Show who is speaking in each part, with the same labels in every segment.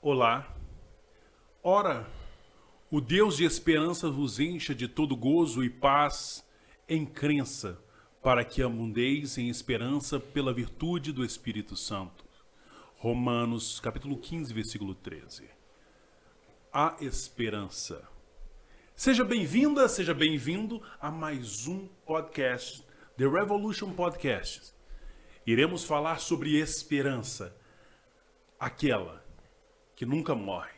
Speaker 1: Olá. Ora, o Deus de esperança vos encha de todo gozo e paz em crença, para que abundeis em esperança pela virtude do Espírito Santo. Romanos, capítulo 15, versículo 13. A esperança. Seja bem-vinda, seja bem-vindo a mais um podcast, The Revolution Podcast. Iremos falar sobre esperança, aquela que nunca morre.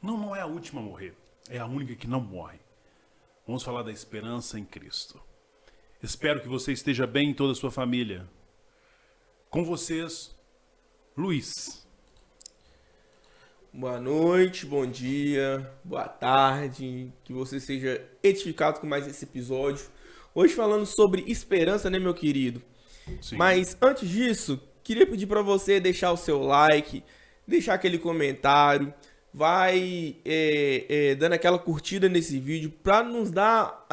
Speaker 1: Não é a última a morrer, é a única que não morre. Vamos falar da esperança em Cristo. Espero que você esteja bem em toda a sua família. Com vocês, Luiz.
Speaker 2: Boa noite, bom dia, boa tarde, que você seja edificado com mais esse episódio. Hoje falando sobre esperança, né, meu querido?
Speaker 1: Sim.
Speaker 2: Mas antes disso, queria pedir para você deixar o seu like, deixar aquele comentário, vai dando aquela curtida nesse vídeo para nos dar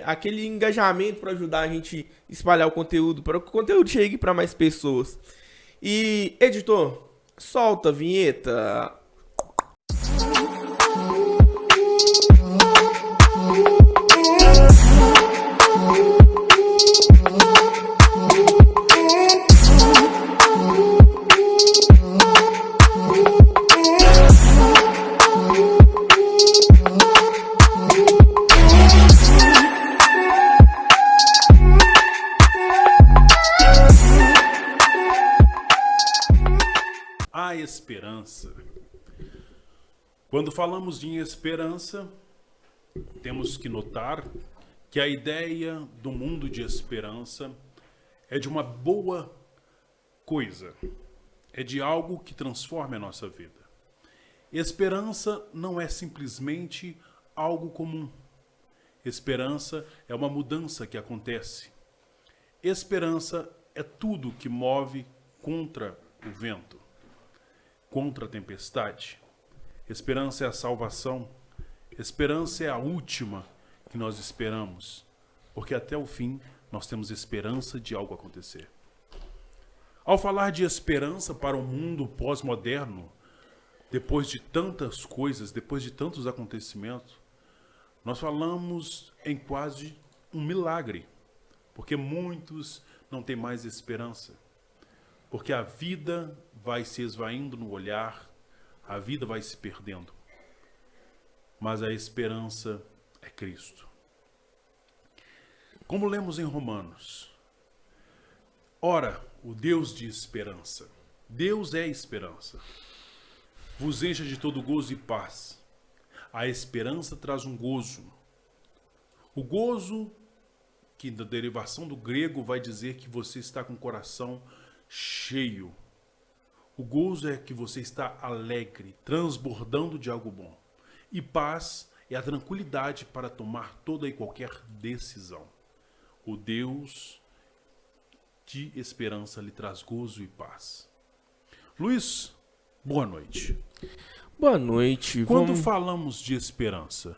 Speaker 2: aquele engajamento para ajudar a gente a espalhar o conteúdo, para que o conteúdo chegue para mais pessoas. E, editor, solta a vinheta.
Speaker 1: A esperança. Quando falamos de esperança, temos que notar que a ideia do mundo de esperança é de uma boa coisa, é de algo que transforme a nossa vida. Esperança não é simplesmente algo comum. Esperança é uma mudança que acontece. Esperança é tudo que move contra o vento, contra a tempestade. Esperança é a salvação. Esperança é a última que nós esperamos, porque até o fim nós temos esperança de algo acontecer. Ao falar de esperança para o mundo pós-moderno, depois de tantas coisas, depois de tantos acontecimentos, nós falamos em quase um milagre, porque muitos não têm mais esperança. Porque a vida vai se esvaindo no olhar, a vida vai se perdendo. Mas a esperança é Cristo. Como lemos em Romanos, ora, o Deus de esperança, Deus é esperança, vos encha de todo gozo e paz. A esperança traz um gozo. O gozo, que da derivação do grego vai dizer que você está com o coração cheio. O gozo é que você está alegre, transbordando de algo bom. E paz é a tranquilidade para tomar toda e qualquer decisão. O Deus de esperança lhe traz gozo e paz. Luiz, boa noite.
Speaker 2: Boa noite.
Speaker 1: Quando falamos de esperança,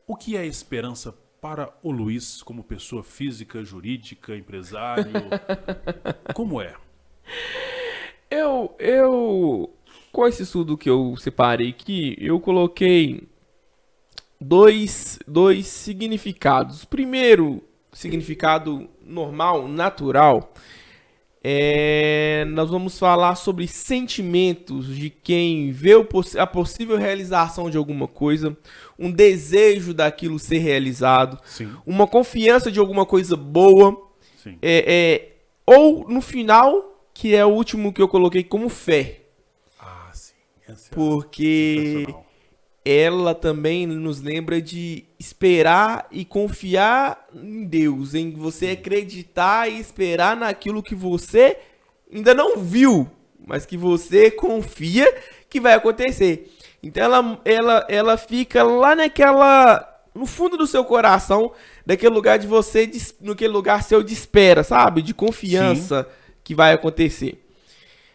Speaker 1: o que é esperança para o Luiz como pessoa física, jurídica, empresário? Como é?
Speaker 2: Eu com esse estudo que eu separei aqui, eu coloquei dois significados. Primeiro, significado normal, natural, nós vamos falar sobre sentimentos de quem vê a possível realização de alguma coisa, um desejo daquilo ser realizado,
Speaker 1: Sim.
Speaker 2: uma confiança de alguma coisa boa,
Speaker 1: Sim.
Speaker 2: ou no final, que é o último que eu coloquei como fé,
Speaker 1: Ah, sim. Essa é
Speaker 2: porque
Speaker 1: sensacional.
Speaker 2: ela também nos lembra de esperar e confiar em Deus, em você acreditar e esperar naquilo que você ainda não viu, mas que você confia que vai acontecer. Então ela fica lá no fundo do seu coração, daquele lugar de você, naquele lugar seu de espera, sabe? De confiança que vai acontecer.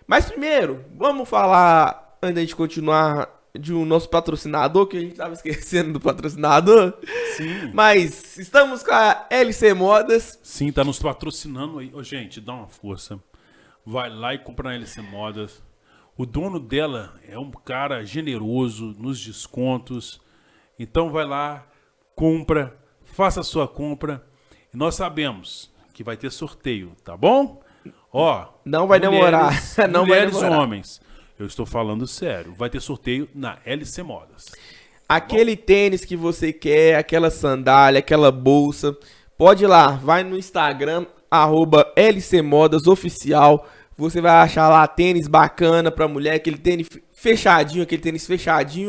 Speaker 2: Mas primeiro, vamos falar, antes de continuar, de um nosso patrocinador, que a gente estava esquecendo do patrocinador.
Speaker 1: Sim.
Speaker 2: Mas estamos com a LC Modas.
Speaker 1: Sim, tá nos patrocinando aí. Ô, gente, dá uma força. Vai lá e compra na LC Modas. O dono dela é um cara generoso nos descontos. Então vai lá, compra, faça a sua compra. E nós sabemos que vai ter sorteio, tá bom? Ó,
Speaker 2: não vai demorar. Não
Speaker 1: mulheres
Speaker 2: vai demorar.
Speaker 1: homens. Eu estou falando sério. Vai ter sorteio na LC Modas.
Speaker 2: Aquele tênis que você quer, aquela sandália, aquela bolsa, pode ir lá, vai no Instagram, @LCModasOficial. Você vai achar lá tênis bacana pra mulher, aquele tênis fechadinho,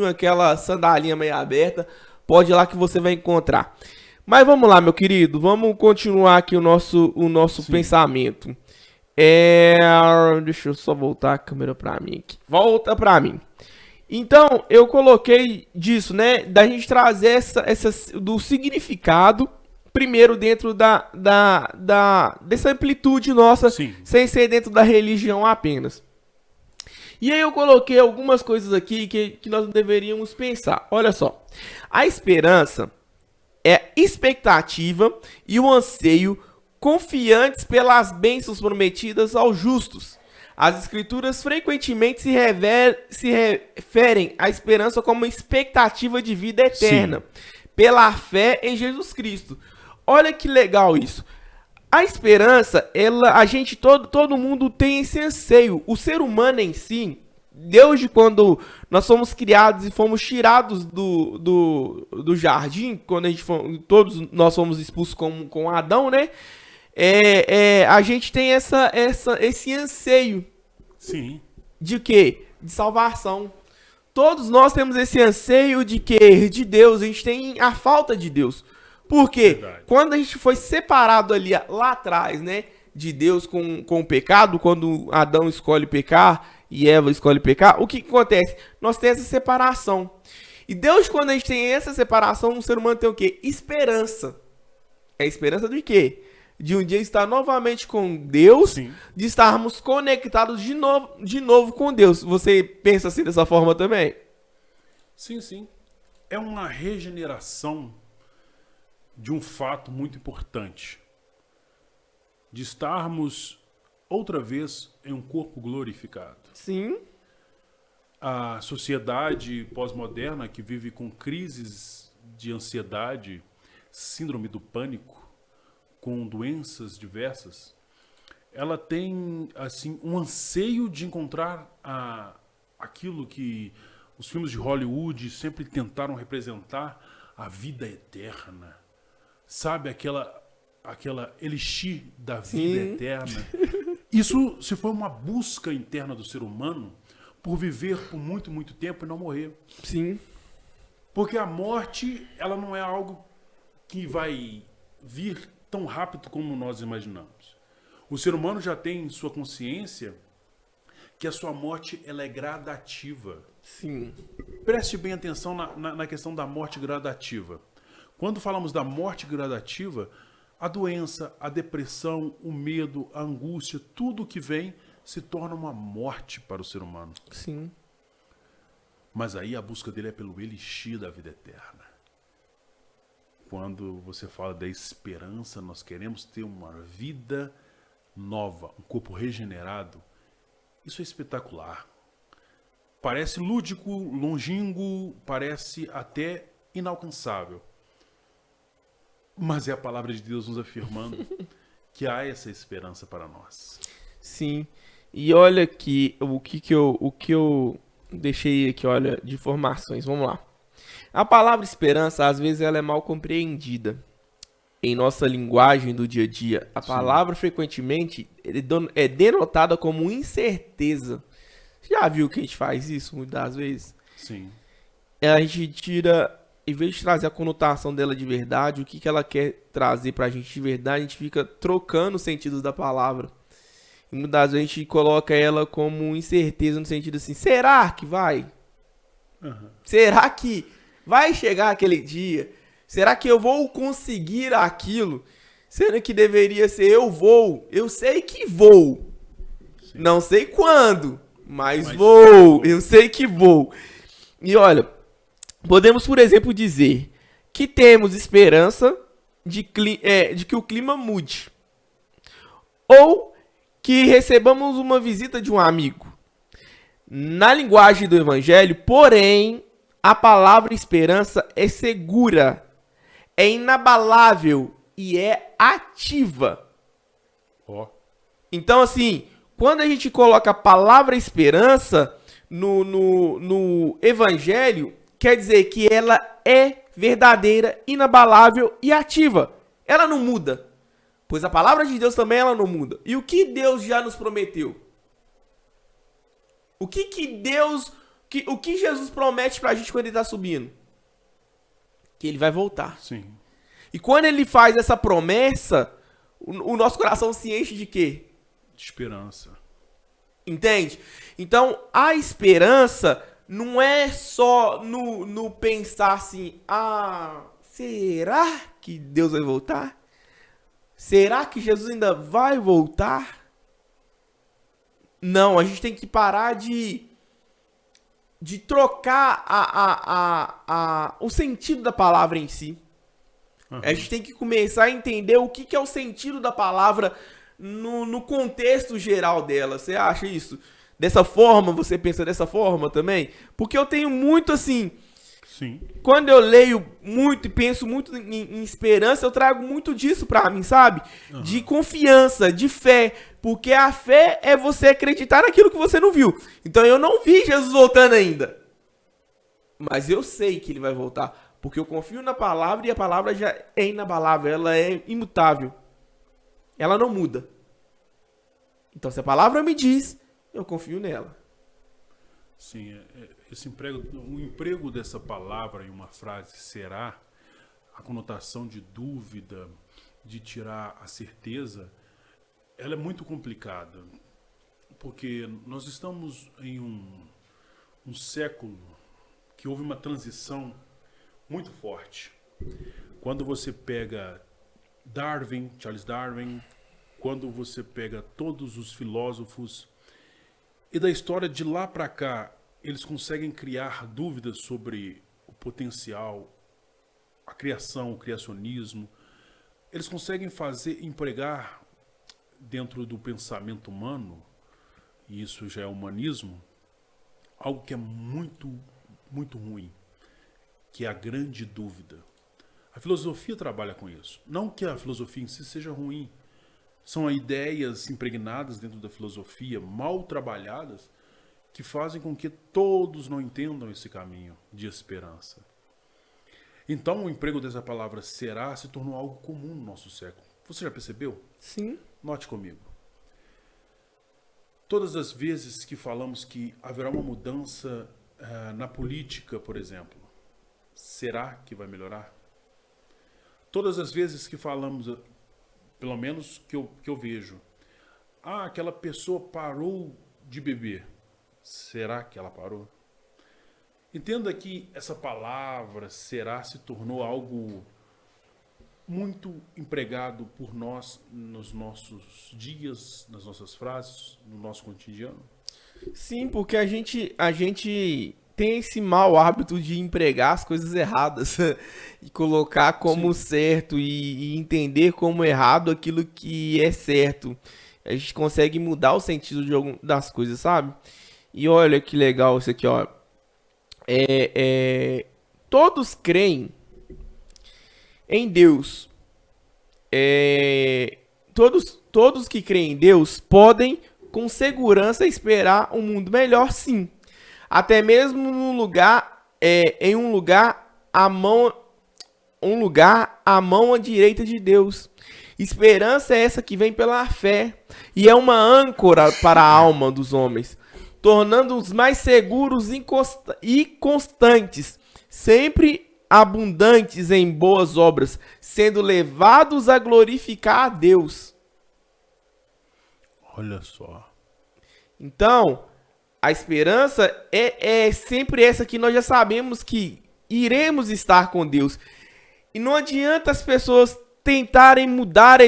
Speaker 2: aquela sandalinha meio aberta. Pode ir lá que você vai encontrar. Mas vamos lá, meu querido, vamos continuar aqui o nosso pensamento. Deixa eu só voltar a câmera pra mim aqui. Volta pra mim. Então, eu coloquei disso, né? Da gente trazer do significado, primeiro dentro dessa amplitude nossa,
Speaker 1: Sim.
Speaker 2: sem ser dentro da religião apenas. E aí eu coloquei algumas coisas aqui que nós deveríamos pensar. Olha só. A esperança é expectativa e o anseio confiantes pelas bênçãos prometidas aos justos. As escrituras frequentemente se referem à esperança como expectativa de vida eterna, pela fé em Jesus Cristo. Olha que legal isso. A esperança, todo mundo tem esse anseio. O ser humano em si, desde quando nós fomos criados e fomos tirados do jardim, quando todos nós fomos expulsos com Adão, né? A gente tem esse anseio.
Speaker 1: Sim.
Speaker 2: De quê? De salvação. Todos nós temos esse anseio de quê? De Deus. A gente tem a falta de Deus. Por quê?
Speaker 1: Verdade.
Speaker 2: Quando a gente foi separado lá atrás, né? De Deus com o pecado, quando Adão escolhe pecar e Eva escolhe pecar, o que acontece? Nós temos essa separação. E Deus, quando a gente tem essa separação, o ser humano tem o quê? Esperança. É esperança de quê? De um dia estar novamente com Deus,
Speaker 1: Sim.
Speaker 2: De estarmos conectados de novo com Deus. Você pensa assim dessa forma também?
Speaker 1: Sim, sim. É uma regeneração de um fato muito importante. De estarmos outra vez em um corpo glorificado.
Speaker 2: Sim.
Speaker 1: A sociedade pós-moderna que vive com crises de ansiedade, síndrome do pânico, com doenças diversas, ela tem assim um anseio de encontrar aquilo que os filmes de Hollywood sempre tentaram representar, a vida eterna, sabe, aquela elixir da vida
Speaker 2: Sim.
Speaker 1: eterna. Isso se foi uma busca interna do ser humano por viver por muito, muito tempo e não morrer.
Speaker 2: Sim.
Speaker 1: Porque a morte, ela não é algo que vai vir tão rápido como nós imaginamos. O ser humano já tem em sua consciência que a sua morte ela é gradativa.
Speaker 2: Sim.
Speaker 1: Preste bem atenção na questão da morte gradativa. Quando falamos da morte gradativa, a doença, a depressão, o medo, a angústia, tudo que vem se torna uma morte para o ser humano.
Speaker 2: Sim.
Speaker 1: Mas aí a busca dele é pelo elixir da vida eterna. Quando você fala da esperança, nós queremos ter uma vida nova, um corpo regenerado. Isso é espetacular. Parece lúdico, longínquo, parece até inalcançável. Mas é a palavra de Deus nos afirmando que há essa esperança para nós.
Speaker 2: Sim. E olha aqui o que eu deixei aqui, olha, de informações. Vamos lá. A palavra esperança, às vezes, ela é mal compreendida em nossa linguagem do dia a dia. A palavra, frequentemente, é denotada como incerteza. Você já viu que a gente faz isso muitas das vezes?
Speaker 1: Sim.
Speaker 2: A gente tira, em vez de trazer a conotação dela de verdade, o que ela quer trazer pra gente de verdade, a gente fica trocando os sentidos da palavra. E muitas das vezes a gente coloca ela como incerteza no sentido assim, será que vai?
Speaker 1: Uhum.
Speaker 2: Será que vai chegar aquele dia? Será que eu vou conseguir aquilo? Sendo que deveria ser eu vou. Eu sei que vou. Sim. Não sei quando, mas vou. Eu sei que vou. E olha, podemos, por exemplo, dizer que temos esperança de que o clima mude. Ou que recebamos uma visita de um amigo. na linguagem do evangelho, porém, a palavra esperança é segura, é inabalável e é ativa.
Speaker 1: Ó.
Speaker 2: Então, assim, quando a gente coloca a palavra esperança no evangelho, quer dizer que ela é verdadeira, inabalável e ativa. Ela não muda. Pois a palavra de Deus também ela não muda. E o que Deus já nos prometeu? O que Jesus promete pra gente quando ele tá subindo? Que ele vai voltar.
Speaker 1: Sim.
Speaker 2: E quando ele faz essa promessa, o nosso coração se enche de quê?
Speaker 1: De esperança.
Speaker 2: Entende? Então, a esperança não é só no pensar assim, será que Deus vai voltar? Será que Jesus ainda vai voltar? Não, a gente tem que parar de trocar o sentido da palavra em si.
Speaker 1: Uhum.
Speaker 2: A gente tem que começar a entender o que é o sentido da palavra no contexto geral dela. Você acha isso? Dessa forma? Você pensa dessa forma também? Porque eu tenho muito assim...
Speaker 1: Sim.
Speaker 2: Quando eu leio muito e penso muito em esperança, eu trago muito disso pra mim, sabe?
Speaker 1: Uhum.
Speaker 2: De confiança, de fé. Porque a fé é você acreditar naquilo que você não viu. Então eu não vi Jesus voltando ainda. Mas eu sei que ele vai voltar. Porque eu confio na palavra e a palavra já é inabalável. Ela é imutável. Ela não muda. Então se a palavra me diz, eu confio nela.
Speaker 1: Sim, o emprego dessa palavra em uma frase será, a conotação de dúvida, de tirar a certeza, ela é muito complicada, porque nós estamos em um século que houve uma transição muito forte. Quando você pega Charles Darwin, quando você pega todos os filósofos, e da história de lá para cá, eles conseguem criar dúvidas sobre o potencial, a criação, o criacionismo. Eles conseguem empregar dentro do pensamento humano, e isso já é humanismo, algo que é muito, muito ruim, que é a grande dúvida. A filosofia trabalha com isso. Não que a filosofia em si seja ruim, são ideias impregnadas dentro da filosofia, mal trabalhadas, que fazem com que todos não entendam esse caminho de esperança. Então, o emprego dessa palavra será se tornou algo comum no nosso século. Você já percebeu?
Speaker 2: Sim.
Speaker 1: Note comigo. Todas as vezes que falamos que haverá uma mudança na política, por exemplo, será que vai melhorar? Todas as vezes que falamos... Pelo menos que eu vejo. Aquela pessoa parou de beber. Será que ela parou? Entenda que essa palavra será se tornou algo muito empregado por nós nos nossos dias, nas nossas frases, no nosso cotidiano.
Speaker 2: Sim, porque a gente tem esse mau hábito de empregar as coisas erradas e colocar como certo e entender como errado aquilo que é certo. A gente consegue mudar o sentido das coisas, sabe? E olha que legal isso aqui, ó. Todos creem em Deus. Todos que creem em Deus podem com segurança esperar um mundo melhor, sim. Até mesmo em um lugar à mão à direita de Deus. Esperança é essa que vem pela fé e é uma âncora para a alma dos homens, tornando-os mais seguros e constantes, sempre abundantes em boas obras, sendo levados a glorificar a Deus.
Speaker 1: Olha só.
Speaker 2: Então, a esperança é sempre essa que nós já sabemos que iremos estar com Deus. E não adianta as pessoas tentarem mudar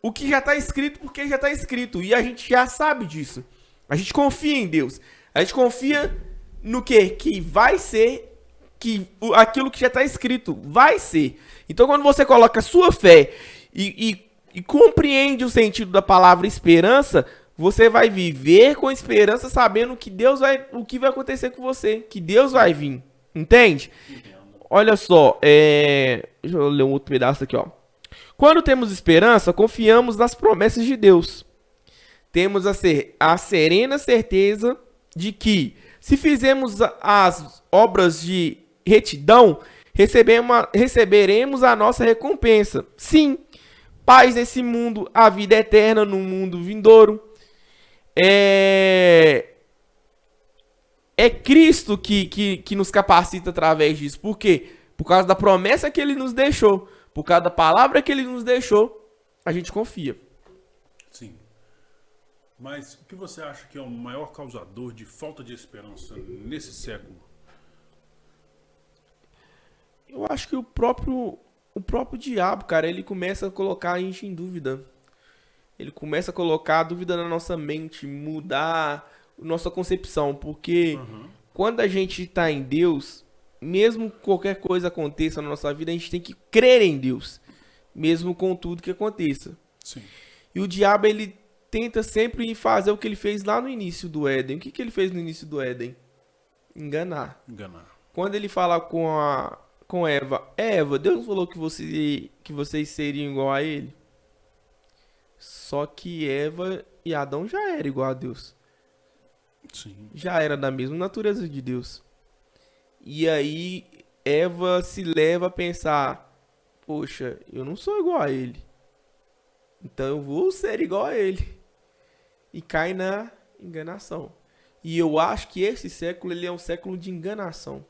Speaker 2: o que já está escrito, porque já está escrito. E a gente já sabe disso. A gente confia em Deus. A gente confia no quê? Que vai ser, que aquilo que já está escrito vai ser. Então, quando você coloca a sua fé e compreende o sentido da palavra esperança, você vai viver com esperança, sabendo que o que vai acontecer com você, que Deus vai vir. Entende? Olha só, deixa eu ler um outro pedaço aqui, ó. Quando temos esperança, confiamos nas promessas de Deus. Temos a serena certeza de que, se fizermos as obras de retidão, receberemos a nossa recompensa. Sim, paz nesse mundo, a vida eterna no mundo vindouro. É Cristo que nos capacita através disso. Por quê? Por causa da promessa que Ele nos deixou. Por causa da palavra que Ele nos deixou, a gente confia.
Speaker 1: Sim. Mas o que você acha que é o maior causador de falta de esperança nesse século?
Speaker 2: Eu acho que o próprio diabo, cara, ele começa a colocar a gente em dúvida. Ele começa a colocar a dúvida na nossa mente, mudar nossa concepção. Porque quando a gente está em Deus, mesmo qualquer coisa aconteça na nossa vida, a gente tem que crer em Deus. Mesmo com tudo que aconteça.
Speaker 1: Sim.
Speaker 2: E o diabo, ele tenta sempre fazer o que ele fez lá no início do Éden. O que ele fez no início do Éden? Enganar. Quando ele fala com Eva, Deus falou que vocês seriam igual a ele. Só que Eva e Adão já eram igual a Deus.
Speaker 1: Sim.
Speaker 2: Já era da mesma natureza de Deus. E aí Eva se leva a pensar, poxa, eu não sou igual a ele. Então eu vou ser igual a ele. E cai na enganação. E eu acho que esse século ele é um século de enganação.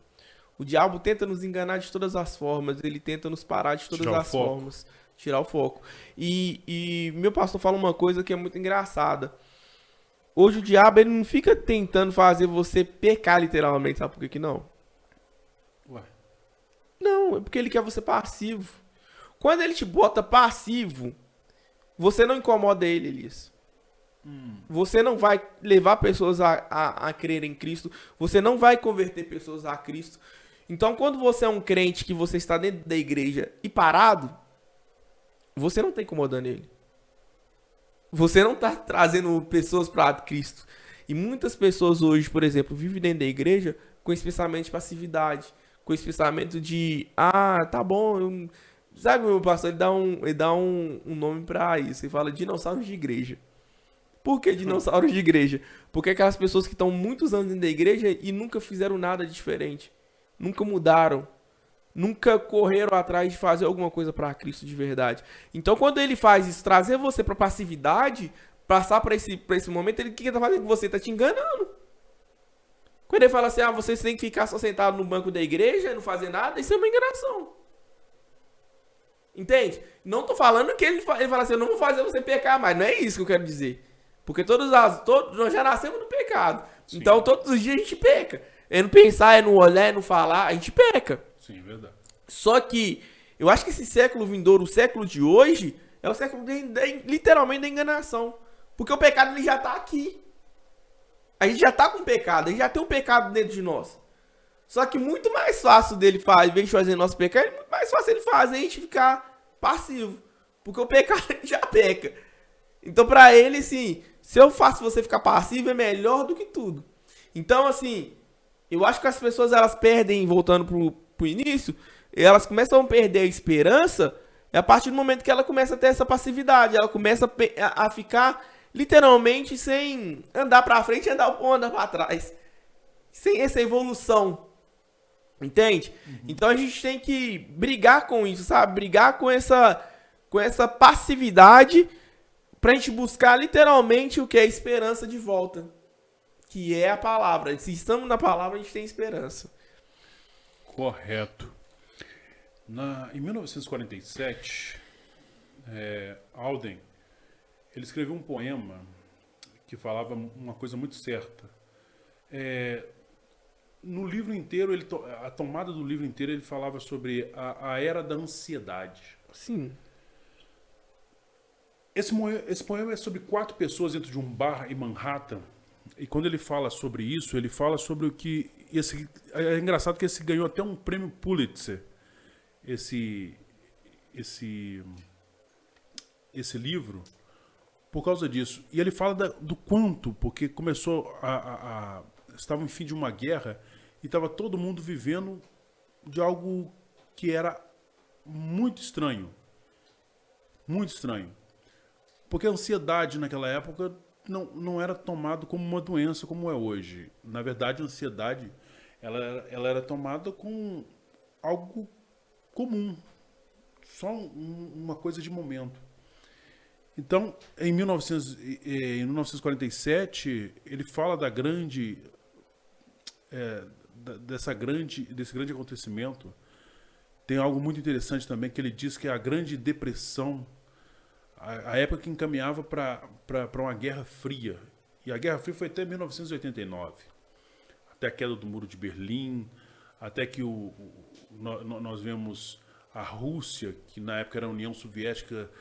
Speaker 2: O diabo tenta nos enganar de todas as formas. Ele tenta nos parar de todas as formas. Tirar o foco. E meu pastor fala uma coisa que é muito engraçada. Hoje o diabo ele não fica tentando fazer você pecar literalmente. Sabe por que não?
Speaker 1: Ué.
Speaker 2: Não, é porque ele quer você passivo. Quando ele te bota passivo, você não incomoda ele, Elias. Você não vai levar pessoas a crer em Cristo. Você não vai converter pessoas a Cristo. Então, quando você é um crente que você está dentro da igreja e parado, você não está incomodando ele. Você não está trazendo pessoas para Cristo. E muitas pessoas hoje, por exemplo, vivem dentro da igreja com esse pensamento de passividade. Com esse pensamento de, tá bom. Sabe, meu pastor, ele dá um nome para isso. Ele fala dinossauros de igreja. Por que dinossauros de igreja? Porque aquelas pessoas que estão muitos anos dentro da igreja e nunca fizeram nada de diferente. Nunca mudaram. Nunca correram atrás de fazer alguma coisa para Cristo de verdade. Então, quando ele faz isso, trazer você para passividade, passar para esse momento, ele o que está fazendo com você? Está te enganando. Quando ele fala assim, você tem que ficar só sentado no banco da igreja e não fazer nada, isso é uma enganação. Entende? Não estou falando que ele fala assim, eu não vou fazer você pecar mais. Não é isso que eu quero dizer. Porque todos nós já nascemos no pecado. Sim. Então, todos os dias a gente peca. É no pensar, é no olhar, é no falar, a gente peca.
Speaker 1: Sim, verdade.
Speaker 2: Só que eu acho que esse século vindouro, o século de hoje, é o século literalmente da enganação. Porque o pecado ele já está aqui. A gente já está com pecado, a gente já tem um pecado dentro de nós. Só que muito mais fácil dele fazer, em vez de fazer nosso pecado, é muito mais fácil ele fazer a gente ficar passivo. Porque o pecado já peca. Então, para ele, assim, se eu faço você ficar passivo, é melhor do que tudo. Então, assim, eu acho que as pessoas, elas perdem, voltando pro início, elas começam a perder a esperança a partir do momento que ela começa a ter essa passividade. Ela começa a ficar, literalmente, sem andar para frente e andar para trás. Sem essa evolução. Entende? Então, a gente tem que brigar com isso, sabe? Brigar com essa passividade pra gente buscar literalmente o que é esperança de volta. Que é a palavra. Se estamos na palavra, a gente tem esperança.
Speaker 1: Correto. Em 1947, Alden, ele escreveu um poema que falava uma coisa muito certa. No livro inteiro, a tomada do livro inteiro, ele falava sobre a era da ansiedade.
Speaker 2: Sim.
Speaker 1: Esse poema é sobre 4 pessoas dentro de um bar em Manhattan. E quando ele fala sobre isso, ele fala sobre o que... é engraçado que esse ganhou até um prêmio Pulitzer. Esse livro, por causa disso. E ele fala do quanto, porque começou estava em fim de uma guerra e estava todo mundo vivendo de algo que era muito estranho. Muito estranho. Porque a ansiedade naquela época não era tomado como uma doença como é hoje. Na verdade, a ansiedade ela era tomada como algo comum. Só uma coisa de momento. Então, em 1947, ele fala desse grande acontecimento. Tem algo muito interessante também, que ele diz que a Grande Depressão, a época que encaminhava para uma Guerra Fria. E a Guerra Fria foi até 1989. Até a queda do Muro de Berlim, até que nós vemos a Rússia, que na época era a União Soviética,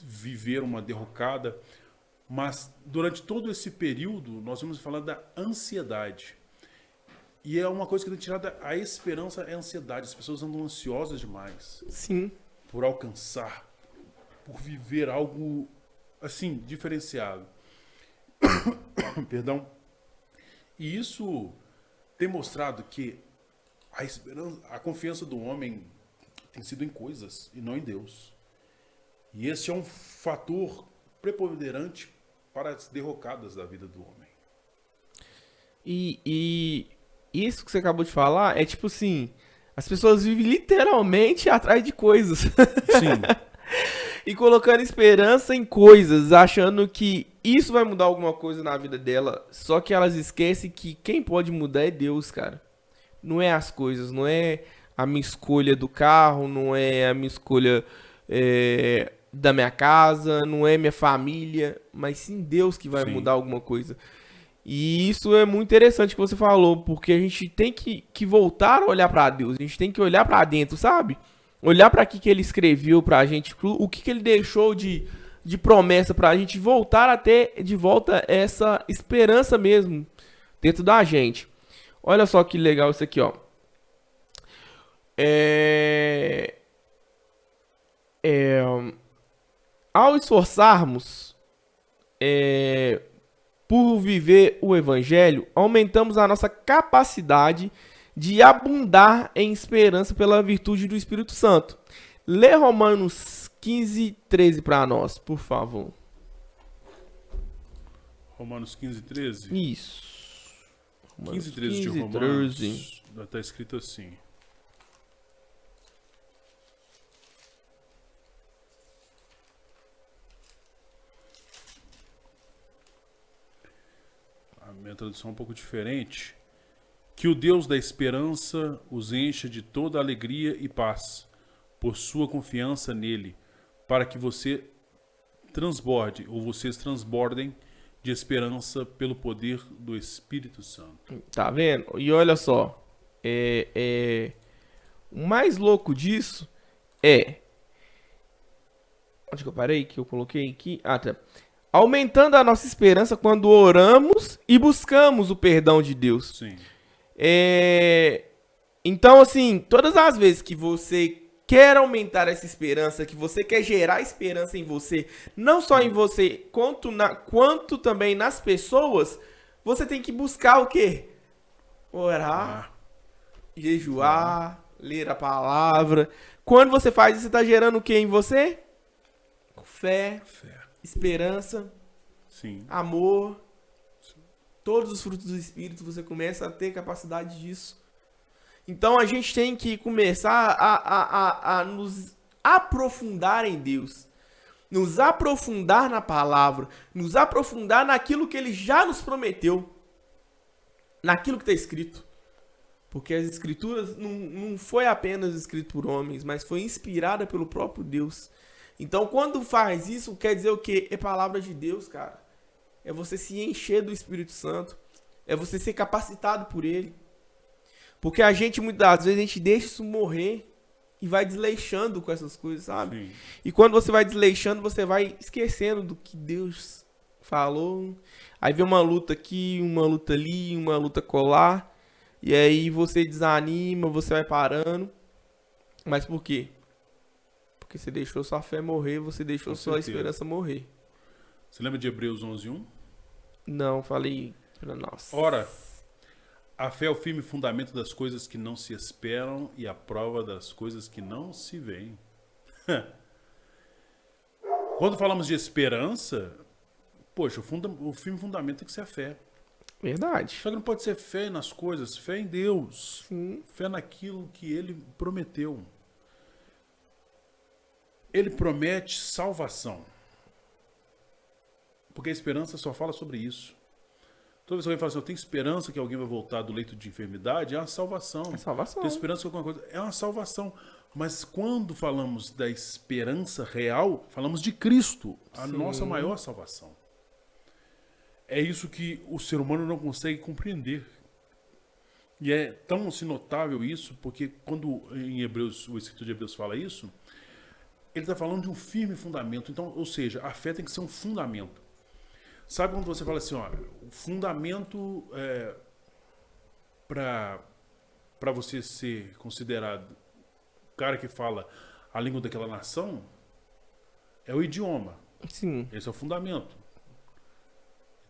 Speaker 1: viver uma derrocada. Mas durante todo esse período, nós vamos falar da ansiedade. E é uma coisa que tem tirado a esperança, é a ansiedade. As pessoas andam ansiosas demais.
Speaker 2: Sim.
Speaker 1: Por alcançar, por viver algo, assim, diferenciado. Perdão. E isso tem mostrado que a esperança, a confiança do homem tem sido em coisas e não em Deus. E esse é um fator preponderante para as derrocadas da vida do homem.
Speaker 2: E isso que você acabou de falar é tipo assim, as pessoas vivem literalmente atrás de coisas.
Speaker 1: Sim.
Speaker 2: E colocando esperança em coisas, achando que isso vai mudar alguma coisa na vida dela. Só que elas esquecem que quem pode mudar é Deus, cara. Não é as coisas, não é a minha escolha do carro, não é a minha escolha da minha casa, não é minha família, mas sim Deus que vai mudar alguma coisa. E isso é muito interessante que você falou, porque a gente tem que voltar a olhar pra Deus, a gente tem que olhar pra dentro, sabe? Olhar para que ele escreveu pra gente, o que ele deixou de promessa pra gente voltar a ter de volta essa esperança mesmo dentro da gente. Olha só que legal isso aqui, ó. Ao esforçarmos por viver o evangelho, aumentamos a nossa capacidade de abundar em esperança pela virtude do Espírito Santo. Lê Romanos 15:13 para nós, por favor.
Speaker 1: Romanos 15:13?
Speaker 2: Isso.
Speaker 1: 15:13 de Romanos. Está escrito assim. A minha tradução é um pouco diferente. Que o Deus da esperança os encha de toda alegria e paz, por sua confiança nele, para que você transborde, ou vocês transbordem de esperança pelo poder do Espírito Santo.
Speaker 2: Tá vendo? E olha só, o mais louco disso é... Onde que eu parei? Que eu coloquei aqui? Ah, tá. Aumentando a nossa esperança quando oramos e buscamos o perdão de Deus.
Speaker 1: Sim.
Speaker 2: Então, assim, todas as vezes que você quer aumentar essa esperança, que você quer gerar esperança em você, não só em você, quanto também nas pessoas, você tem que buscar o quê? Orar, jejuar, ler a palavra. Quando você faz isso, você está gerando o quê em você? Fé, esperança,
Speaker 1: sim,
Speaker 2: amor. Todos os frutos do Espírito, você começa a ter capacidade disso. Então a gente tem que começar a nos aprofundar em Deus. Nos aprofundar na palavra. Nos aprofundar naquilo que Ele já nos prometeu. Naquilo que está escrito. Porque as escrituras não foi apenas escrito por homens, mas foi inspirada pelo próprio Deus. Então quando faz isso, quer dizer o quê? É palavra de Deus, cara. É você se encher do Espírito Santo. É você ser capacitado por Ele. Porque a gente, muitas vezes, a gente deixa isso morrer e vai desleixando com essas coisas, sabe?
Speaker 1: sim.
Speaker 2: E quando você vai desleixando, você vai esquecendo do que Deus falou. Aí vem uma luta aqui, uma luta ali, uma luta colar. E aí você desanima, você vai parando. Mas por quê? Porque você deixou sua fé morrer, você deixou
Speaker 1: Com
Speaker 2: sua
Speaker 1: certeza.
Speaker 2: esperança morrer.
Speaker 1: Você lembra de Hebreus 11:1?
Speaker 2: Não, falei pra nós.
Speaker 1: Ora, a fé é o firme fundamento das coisas que não se esperam e a prova das coisas que não se veem. Quando falamos de esperança, poxa, o firme fundamento tem que ser a fé.
Speaker 2: Verdade.
Speaker 1: Só que não pode ser fé nas coisas, fé em Deus.
Speaker 2: Sim.
Speaker 1: Fé naquilo que Ele prometeu. Ele promete salvação. Porque a esperança só fala sobre isso. Toda vez que alguém fala assim, eu tenho esperança que alguém vai voltar do leito de enfermidade, é uma salvação.
Speaker 2: É salvação.
Speaker 1: Tenho esperança que alguma coisa... É uma salvação. Mas quando falamos da esperança real, falamos de Cristo, a
Speaker 2: Sim.
Speaker 1: nossa maior salvação. É isso que o ser humano não consegue compreender. E é tão assim, notável isso, porque quando em Hebreus, o escritor de Hebreus fala isso, ele está falando de um firme fundamento. Então, ou seja, a fé tem que ser um fundamento. Sabe quando você fala assim, ó, o fundamento para você ser considerado o cara que fala a língua daquela nação é o idioma.
Speaker 2: Sim.
Speaker 1: Esse é o fundamento.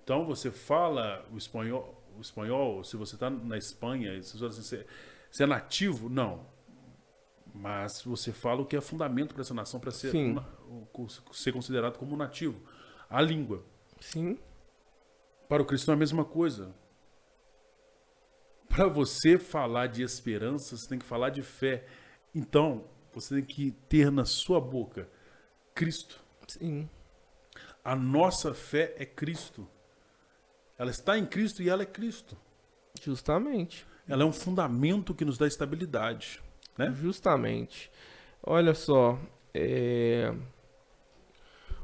Speaker 1: Então você fala o espanhol, se você está na Espanha, você é nativo? Não. Mas você fala o que é fundamento para essa nação, para ser, ser considerado como nativo. A língua.
Speaker 2: Sim.
Speaker 1: Para o cristão é a mesma coisa. Para você falar de esperança, você tem que falar de fé. Então, você tem que ter na sua boca Cristo.
Speaker 2: Sim.
Speaker 1: A nossa fé é Cristo. Ela está em Cristo e ela é Cristo.
Speaker 2: Justamente.
Speaker 1: Ela é um fundamento que nos dá estabilidade, né?
Speaker 2: Justamente. Olha só,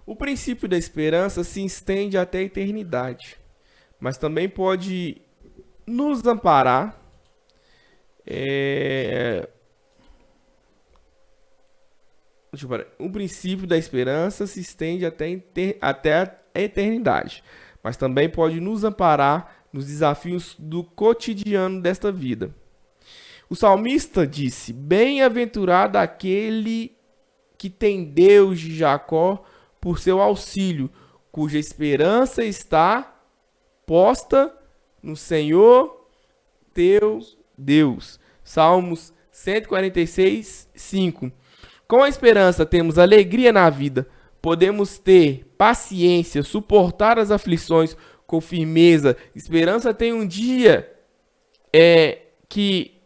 Speaker 2: o princípio da esperança se estende até a eternidade, mas também pode nos amparar. O princípio da esperança se estende até a eternidade, mas também pode nos amparar nos desafios do cotidiano desta vida. O salmista disse: bem-aventurado aquele que tem Deus de Jacó por seu auxílio, cuja esperança está posta no Senhor teu Deus. Salmos 146, 5. Com a esperança temos alegria na vida, podemos ter paciência, suportar as aflições com firmeza. Esperança tem um dia que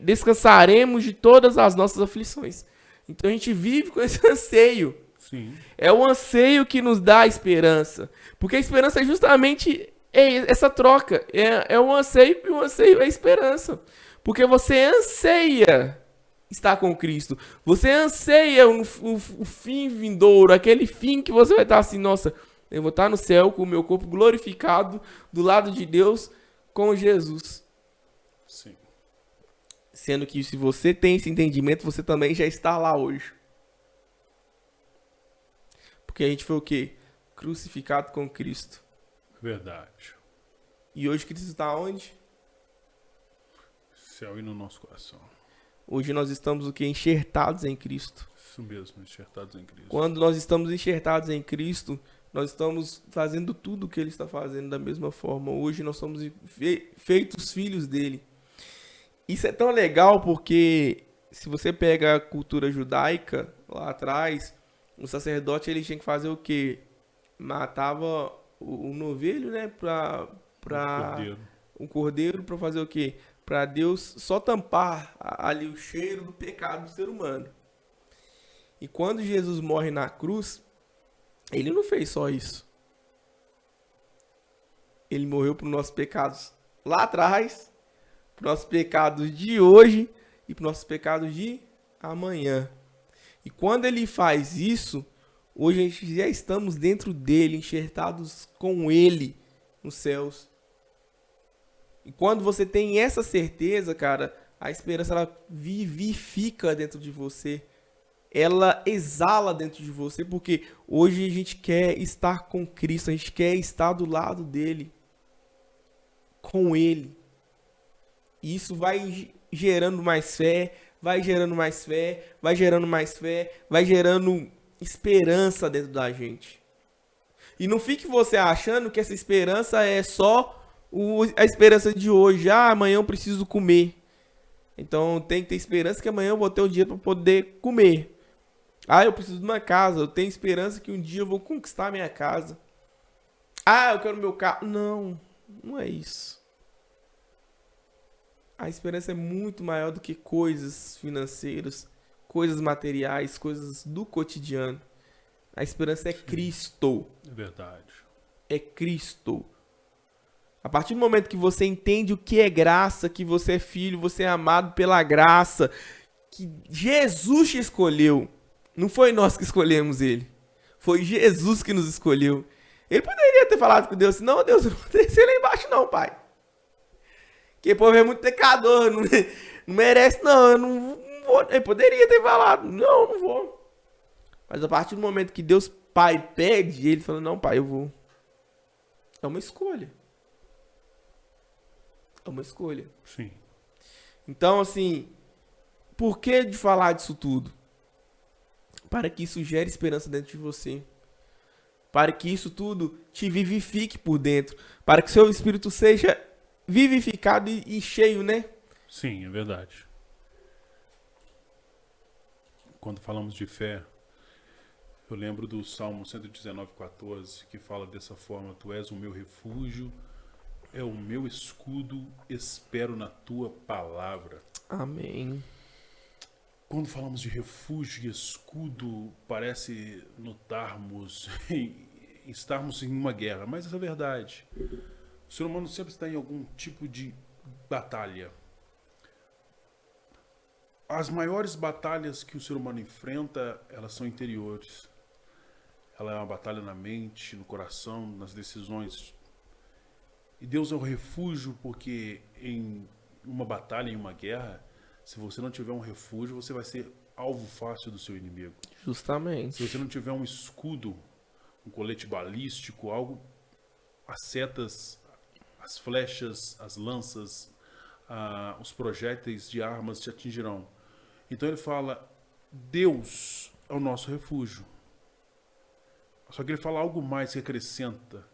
Speaker 2: descansaremos de todas as nossas aflições. Então a gente vive com esse anseio.
Speaker 1: Sim.
Speaker 2: É o anseio que nos dá a esperança. Porque a esperança é justamente essa troca. É um anseio e o anseio é a esperança. Porque você anseia estar com Cristo. Você anseia o fim vindouro, aquele fim que você vai estar assim, nossa, eu vou estar no céu com o meu corpo glorificado do lado de Deus com Jesus.
Speaker 1: Sim.
Speaker 2: Sendo que se você tem esse entendimento, você também já está lá hoje. Porque a gente foi o quê? Crucificado com Cristo.
Speaker 1: Verdade.
Speaker 2: E hoje Cristo está onde?
Speaker 1: Céu e no nosso coração.
Speaker 2: Hoje nós estamos o quê? Enxertados em Cristo.
Speaker 1: Isso mesmo, enxertados em Cristo.
Speaker 2: Quando nós estamos enxertados em Cristo, nós estamos fazendo tudo o que Ele está fazendo da mesma forma. Hoje nós somos feitos filhos dele. Isso é tão legal porque se você pega a cultura judaica lá atrás, o sacerdote ele tinha que fazer o quê? Matava o novilho, né? Um cordeiro para fazer o quê? Para Deus só tampar ali o cheiro do pecado do ser humano. E quando Jesus morre na cruz, ele não fez só isso. Ele morreu por nossos pecados lá atrás, por nossos pecados de hoje e por nossos pecados de amanhã. E quando ele faz isso, hoje a gente já estamos dentro dele, enxertados com ele nos céus. E quando você tem essa certeza, cara, a esperança ela vivifica dentro de você. Ela exala dentro de você, porque hoje a gente quer estar com Cristo, a gente quer estar do lado dele, com ele. E isso vai gerando mais fé, vai gerando mais fé, vai gerando mais fé, vai gerando esperança dentro da gente. E não fique você achando que essa esperança é só a esperança de hoje. Ah, amanhã eu preciso comer. Então tem que ter esperança que amanhã eu vou ter o dinheiro para poder comer. Ah, eu preciso de uma casa. Eu tenho esperança que um dia eu vou conquistar a minha casa. Ah, eu quero meu carro. Não, não é isso. A esperança é muito maior do que coisas financeiras, coisas materiais, coisas do cotidiano. A esperança é Cristo.
Speaker 1: É verdade.
Speaker 2: É Cristo. A partir do momento que você entende o que é graça, que você é filho, você é amado pela graça, que Jesus te escolheu. Não foi nós que escolhemos ele. Foi Jesus que nos escolheu. Ele poderia ter falado com Deus assim, não, Deus, eu não vou descer lá embaixo não, pai. Porque o povo é muito pecador, não merece não, eu não vou. Ele poderia ter falado, não vou. Mas a partir do momento que Deus Pai pede, ele fala, não, pai, eu vou. É uma escolha. É uma escolha.
Speaker 1: Sim.
Speaker 2: Então, assim, por que de falar disso tudo? Para que isso gere esperança dentro de você. Para que isso tudo te vivifique por dentro. Para que seu espírito seja vivificado e cheio, né?
Speaker 1: Sim, é verdade. Quando falamos de fé, eu lembro do Salmo 119:14, que fala dessa forma: Tu és o meu refúgio, é o meu escudo, espero na tua palavra.
Speaker 2: Amém.
Speaker 1: Quando falamos de refúgio e escudo, parece notarmos estarmos em uma guerra, mas essa é a verdade. O ser humano sempre está em algum tipo de batalha. As maiores batalhas que o ser humano enfrenta, elas são interiores. Ela é uma batalha na mente, no coração, nas decisões. E Deus é o refúgio porque em uma batalha, em uma guerra, se você não tiver um refúgio, você vai ser alvo fácil do seu inimigo.
Speaker 2: Justamente.
Speaker 1: Se você não tiver um escudo, um colete balístico, algo, as setas, as flechas, as lanças, os projéteis de armas te atingirão. Então ele fala, Deus é o nosso refúgio. Só que ele fala algo mais que acrescenta.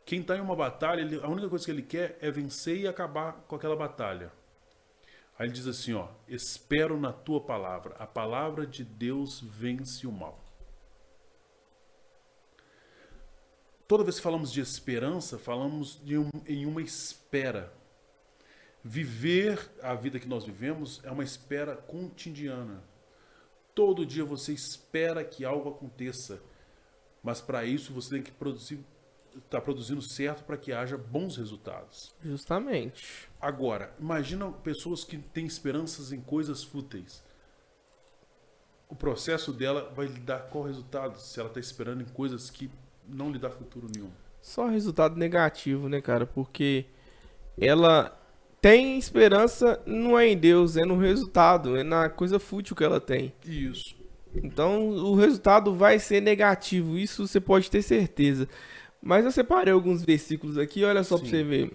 Speaker 1: Quem está em uma batalha, a única coisa que ele quer é vencer e acabar com aquela batalha. Aí ele diz assim, ó, espero na tua palavra. A palavra de Deus vence o mal. Toda vez que falamos de esperança, falamos em uma espera. Viver a vida que nós vivemos é uma espera cotidiana. Todo dia você espera que algo aconteça. Mas para isso você tem que estar produzindo certo para que haja bons resultados.
Speaker 2: Justamente.
Speaker 1: Agora, imagina pessoas que têm esperanças em coisas fúteis. O processo dela vai lhe dar qual resultado se ela está esperando em coisas que não lhe dá futuro nenhum?
Speaker 2: Só resultado negativo, né, cara? Porque ela tem esperança não é em Deus, é no resultado, é na coisa fútil que ela tem.
Speaker 1: Isso.
Speaker 2: Então o resultado vai ser negativo, isso você pode ter certeza. Mas eu separei alguns versículos aqui, olha só para você ver.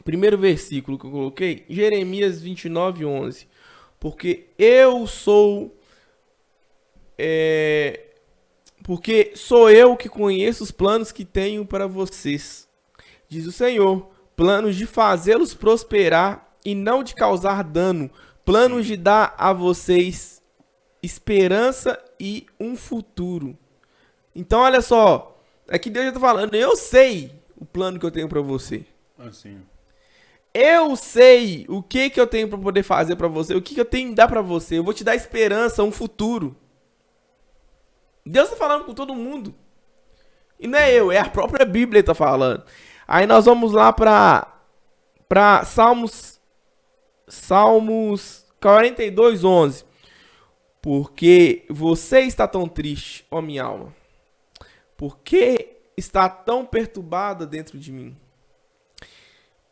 Speaker 2: Primeiro versículo que eu coloquei, Jeremias 29:11. Porque porque sou eu que conheço os planos que tenho para vocês, diz o Senhor, planos de fazê-los prosperar e não de causar dano, planos de dar a vocês esperança e um futuro. Então olha só, aqui Deus já está falando, eu sei o plano que eu tenho para você.
Speaker 1: Assim.
Speaker 2: Eu sei o que eu tenho para poder fazer para você, o que eu tenho que dar para você. Eu vou te dar esperança, um futuro. Deus está falando com todo mundo. E não é eu, é a própria Bíblia que está falando. Aí nós vamos lá para Salmos 42:11. Porque você está tão triste, ó minha alma? Por que está tão perturbada dentro de mim?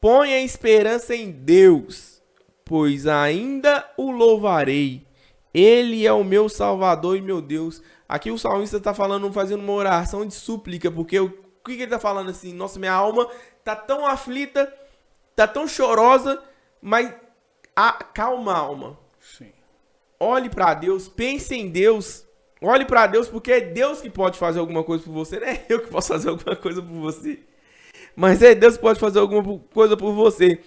Speaker 2: Ponha esperança em Deus, pois ainda o louvarei. Ele é o meu Salvador e meu Deus. Aqui o salmista está falando, fazendo uma oração de súplica, porque o que ele está falando assim? Nossa, minha alma está tão aflita, está tão chorosa, mas calma, alma.
Speaker 1: Sim.
Speaker 2: Olhe para Deus, pense em Deus. Olhe para Deus, porque é Deus que pode fazer alguma coisa por você, não é eu que posso fazer alguma coisa por você. Mas é Deus que pode fazer alguma coisa por você.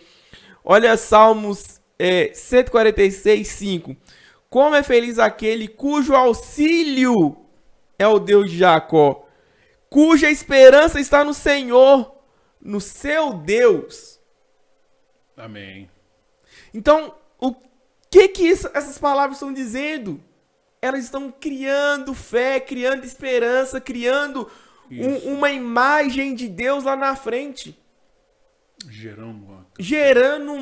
Speaker 2: Olha Salmos 146, 5. Como é feliz aquele cujo auxílio é o Deus de Jacó, cuja esperança está no Senhor, no seu Deus.
Speaker 1: Amém.
Speaker 2: Então, o que essas palavras estão dizendo? Elas estão criando fé, criando esperança, criando uma imagem de Deus lá na frente. Gerando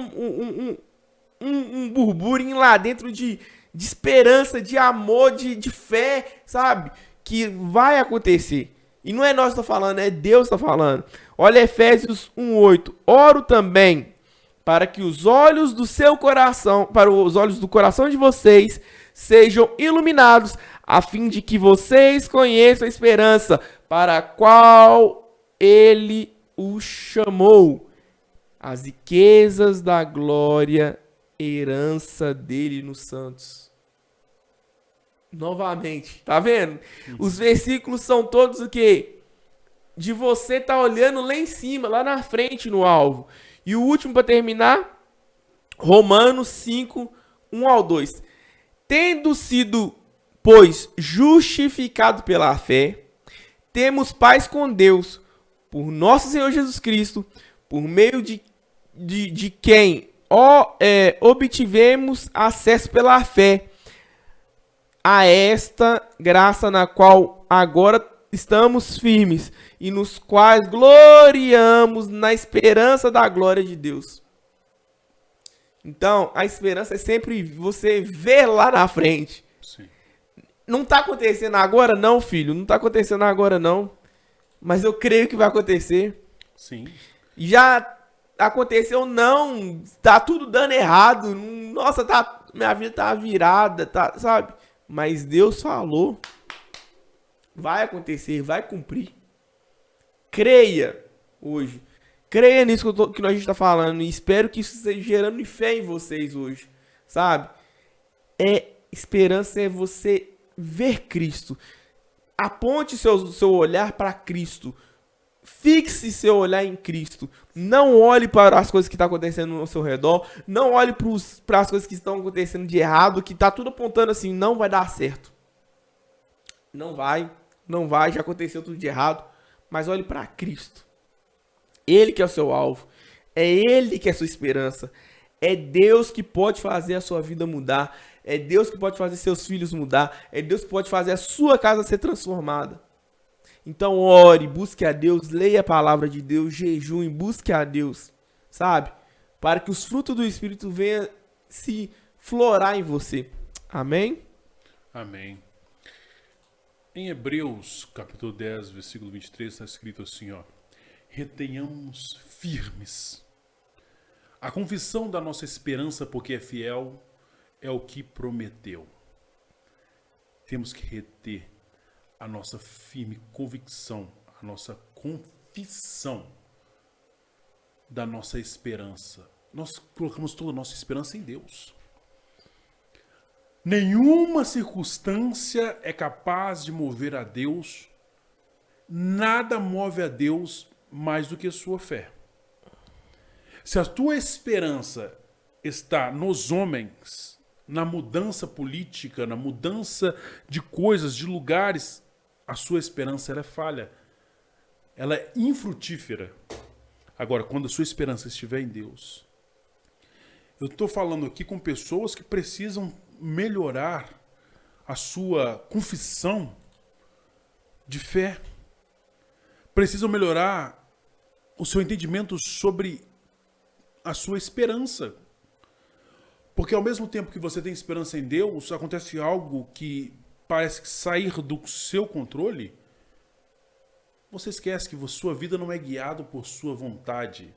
Speaker 2: um burburinho lá dentro de esperança, de amor, de fé, sabe? Que vai acontecer. E não é nós que está falando, é Deus que está falando. Olha Efésios 1:8. Oro também para que os olhos do seu coração, para os olhos do coração de vocês, sejam iluminados, a fim de que vocês conheçam a esperança para a qual ele os chamou, as riquezas da glória, herança dele nos santos. Novamente, tá vendo? Os versículos são todos o quê? De você tá olhando lá em cima, lá na frente, no alvo. E o último para terminar, Romanos 5, 1-2. Tendo sido, pois, justificado pela fé, temos paz com Deus, por nosso Senhor Jesus Cristo, por meio de quem obtivemos acesso pela fé a esta graça na qual agora estamos firmes e nos quais gloriamos na esperança da glória de Deus. Então, a esperança é sempre você ver lá na frente.
Speaker 1: Sim.
Speaker 2: Não está acontecendo agora não, filho. Não está acontecendo agora não. Mas eu creio que vai acontecer.
Speaker 1: Sim.
Speaker 2: Já aconteceu não. Tá tudo dando errado. Nossa, minha vida tá virada, tá, sabe? Mas Deus falou. Vai acontecer, vai cumprir. Creia hoje. Creia nisso que a gente está falando. E espero que isso esteja gerando fé em vocês hoje. Sabe? Esperança é você ver Cristo. Aponte seu olhar para Cristo. Fixe seu olhar em Cristo. Não olhe para as coisas que estão acontecendo ao seu redor. Não olhe para as coisas que estão acontecendo de errado. Que está tudo apontando assim, não vai dar certo. Não vai, já aconteceu tudo de errado. Mas olhe para Cristo. Ele que é o seu alvo. É Ele que é a sua esperança. É Deus que pode fazer a sua vida mudar. É Deus que pode fazer seus filhos mudar. É Deus que pode fazer a sua casa ser transformada. Então ore, busque a Deus, leia a palavra de Deus, jejue, busque a Deus, sabe? Para que os frutos do Espírito venham se florar em você. Amém?
Speaker 1: Amém. Em Hebreus, capítulo 10, versículo 23, está escrito assim, ó. Retenhamos firmes a confissão da nossa esperança, porque é fiel, é o que prometeu. Temos que reter a nossa firme convicção, a nossa confissão da nossa esperança. Nós colocamos toda a nossa esperança em Deus. Nenhuma circunstância é capaz de mover a Deus. Nada move a Deus mais do que a sua fé. Se a tua esperança está nos homens, na mudança política, na mudança de coisas, de lugares, a sua esperança ela é falha. Ela é infrutífera. Agora, quando a sua esperança estiver em Deus, eu estou falando aqui com pessoas que precisam melhorar a sua confissão de fé. Precisam melhorar o seu entendimento sobre a sua esperança. Porque ao mesmo tempo que você tem esperança em Deus, acontece algo que parece sair do seu controle. Você esquece que sua vida não é guiada por sua vontade.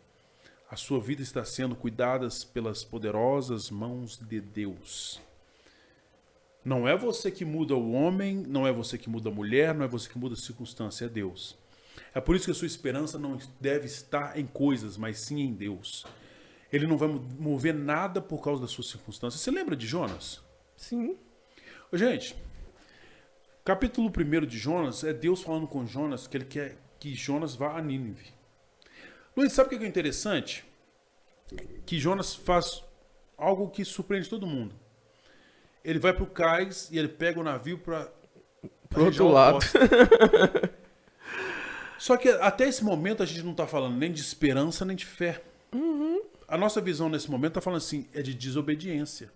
Speaker 1: A sua vida está sendo cuidada pelas poderosas mãos de Deus. Não é você que muda o homem, não é você que muda a mulher, não é você que muda a circunstância, é Deus. É por isso que a sua esperança não deve estar em coisas, mas sim em Deus. Ele não vai mover nada por causa das suas circunstâncias. Você lembra de Jonas?
Speaker 2: Sim.
Speaker 1: Gente, Capítulo 1 de Jonas é Deus falando com Jonas que ele quer que Jonas vá a Nínive. Luiz, sabe o que é interessante? Que Jonas faz algo que surpreende todo mundo. Ele vai para o cais e ele pega o navio para
Speaker 2: Pro outro lado.
Speaker 1: Só que até esse momento a gente não está falando nem de esperança nem de fé. A nossa visão nesse momento está falando assim, é de desobediência.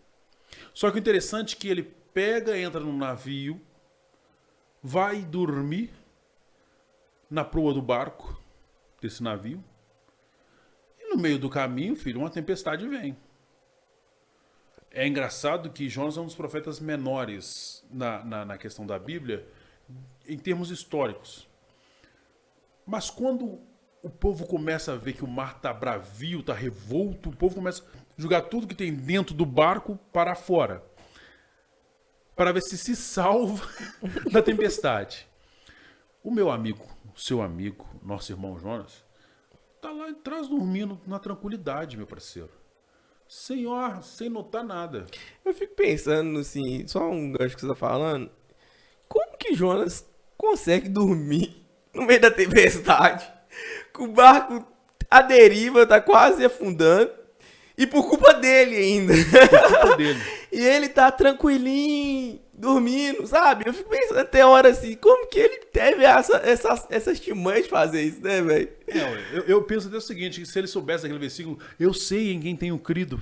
Speaker 1: Só que o interessante é que ele pega, entra no navio, vai dormir na proa do barco desse navio. E no meio do caminho, filho, uma tempestade vem. É engraçado que Jonas é um dos profetas menores na questão da Bíblia, em termos históricos. Mas quando o povo começa a ver que o mar está bravio, está revolto, o povo começa a jogar tudo que tem dentro do barco para fora. Para ver se salva da tempestade. O meu amigo, o seu amigo, nosso irmão Jonas, está lá atrás dormindo na tranquilidade, meu parceiro. Senhor, sem notar nada.
Speaker 2: Eu fico pensando, assim, só um gancho que você tá falando. Como que Jonas consegue dormir no meio da tempestade? Com o barco à deriva, tá quase afundando. E por culpa dele ainda.
Speaker 1: Por culpa dele.
Speaker 2: E ele tá tranquilinho, dormindo, sabe? Eu fico pensando até hora assim, como que ele teve essas timãs de fazer isso, né, velho?
Speaker 1: Eu penso até o seguinte, que se ele soubesse aquele versículo, eu sei em quem tenho crido.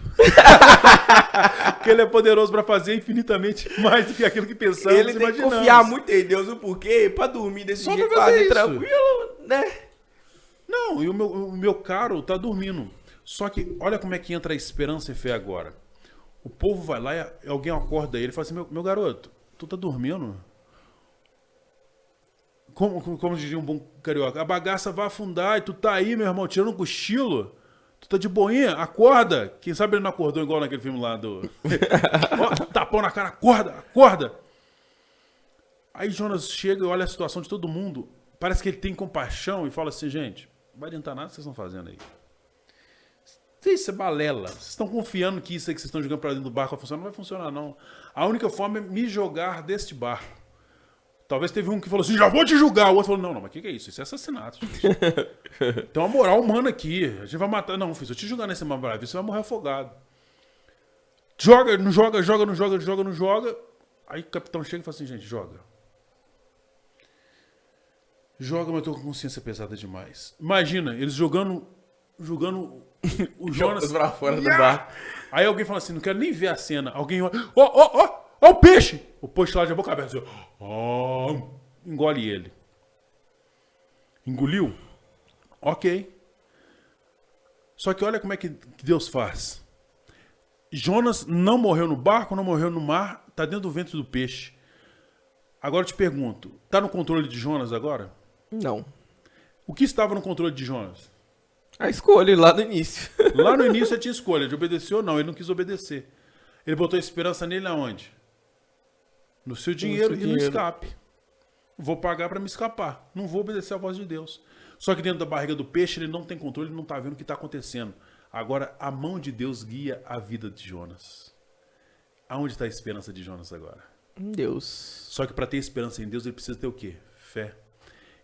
Speaker 1: Que ele é poderoso para fazer infinitamente mais do que aquilo que pensamos.
Speaker 2: Ele tem que confiar muito em Deus, o porquê, pra dormir desse
Speaker 1: Só
Speaker 2: jeito,
Speaker 1: pra fazer
Speaker 2: quase
Speaker 1: isso.
Speaker 2: tranquilo, né?
Speaker 1: Não, e o meu caro tá dormindo. Só que olha como é que entra a esperança e fé agora. O povo vai lá e alguém acorda ele e fala assim, meu garoto, tu tá dormindo? Como diria um bom carioca, a bagaça vai afundar e tu tá aí, meu irmão, tirando um cochilo. Tu tá de boinha, acorda. Quem sabe ele não acordou igual naquele filme lá do... Ó, tapão na cara, acorda, acorda. Aí Jonas chega e olha a situação de todo mundo. Parece que ele tem compaixão e fala assim, gente, não vai adiantar nada que vocês estão fazendo aí. Isso é balela. Vocês estão confiando que isso aí que vocês estão jogando para dentro do barco vai funcionar? Não vai funcionar, não. A única forma é me jogar deste barco. Talvez teve um que falou assim, já vou te julgar. O outro falou, não, mas o que é isso? Isso é assassinato, gente. Tem uma moral humana aqui. A gente vai matar. Não, filho, se eu te julgar nesse mar bravio, você vai morrer afogado. Joga, não joga, joga, não joga, joga, não joga. Aí o capitão chega e fala assim, gente, joga. Joga, mas eu tô com consciência pesada demais. Imagina, eles jogando o Jonas
Speaker 2: pra fora do barco.
Speaker 1: Aí alguém fala assim, não quero nem ver a cena. Alguém olha, ó o peixe! O peixe lá de boca aberta, assim, engole ele. Engoliu? Ok. Só que olha como é que Deus faz. Jonas não morreu no barco, não morreu no mar, tá dentro do ventre do peixe. Agora eu te pergunto, tá no controle de Jonas agora?
Speaker 2: Não.
Speaker 1: O que estava no controle de Jonas?
Speaker 2: A escolha lá no início.
Speaker 1: Lá no início ele tinha escolha de obedecer ou não. Ele não quis obedecer. Ele botou a esperança nele aonde? No seu dinheiro e no escape. Vou pagar para me escapar. Não vou obedecer à voz de Deus. Só que dentro da barriga do peixe ele não tem controle, ele não está vendo o que está acontecendo. Agora a mão de Deus guia a vida de Jonas. Aonde está a esperança de Jonas agora?
Speaker 2: Em Deus.
Speaker 1: Só que para ter esperança em Deus ele precisa ter o quê? Fé.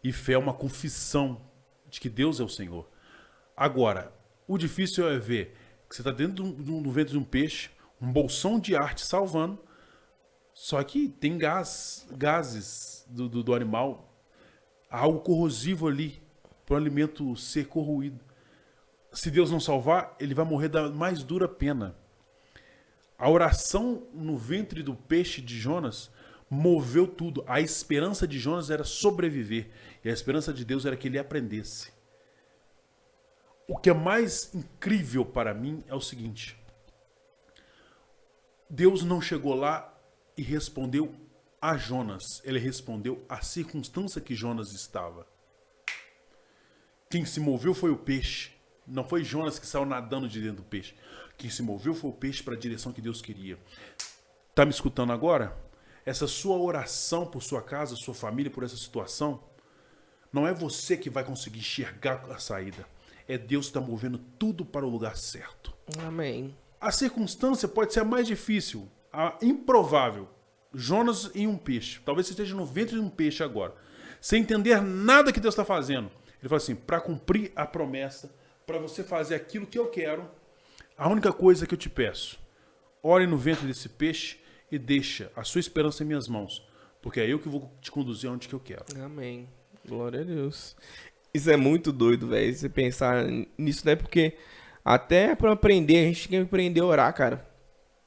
Speaker 1: E fé é uma confissão de que Deus é o Senhor. Agora, o difícil é ver que você está dentro do ventre de um peixe, um bolsão de ar te salvando, só que tem gases do animal, algo corrosivo ali, para o alimento ser corroído. Se Deus não salvar, ele vai morrer da mais dura pena. A oração no ventre do peixe de Jonas moveu tudo. A esperança de Jonas era sobreviver, e a esperança de Deus era que ele aprendesse. O que é mais incrível para mim é o seguinte. Deus não chegou lá e respondeu a Jonas. Ele respondeu à circunstância que Jonas estava. Quem se moveu foi o peixe. Não foi Jonas que saiu nadando de dentro do peixe. Quem se moveu foi o peixe para a direção que Deus queria. Está me escutando agora? Essa sua oração por sua casa, sua família, por essa situação, não é você que vai conseguir enxergar a saída. É Deus que está movendo tudo para o lugar certo.
Speaker 2: Amém.
Speaker 1: A circunstância pode ser a mais difícil, a improvável, Jonas em um peixe. Talvez você esteja no ventre de um peixe agora. Sem entender nada que Deus está fazendo. Ele fala assim, para cumprir a promessa, para você fazer aquilo que eu quero, a única coisa que eu te peço, ore no ventre desse peixe e deixa a sua esperança em minhas mãos. Porque é eu que vou te conduzir aonde que eu quero.
Speaker 2: Amém. Glória a Deus. Isso é muito doido, velho. Você pensar nisso, né? Porque até para aprender, a gente tem que aprender a orar, cara.